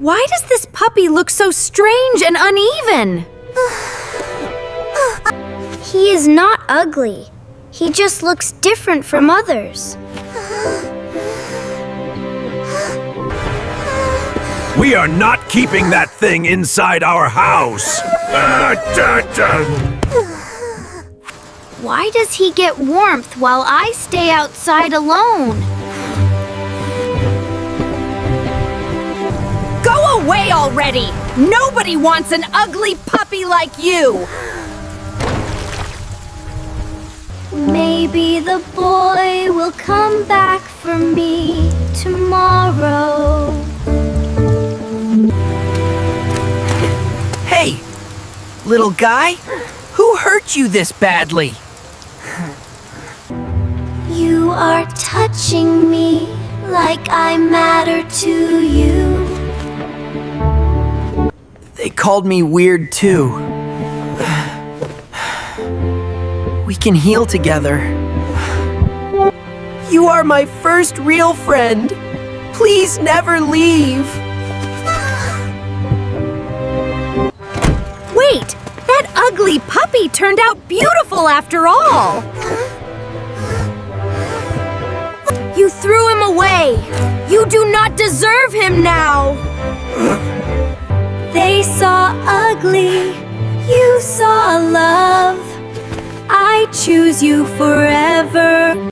Why does this puppy look so strange and uneven? He is not ugly. He just looks different from others. We are not keeping that thing inside our house. Why does he get warmth while I stay outside alone? Go away already! Nobody wants an ugly puppy like you! Maybe the boy will come back for me tomorrow. Hey, little guy, who hurt you this badly? You are touching me like I matter to you. They called me weird too. We can heal together. You are my first real friend. Please never leave. Wait! That ugly puppy turned out beautiful after all! You threw him away! You do not deserve him now! They saw ugly, you saw love. I choose you forever.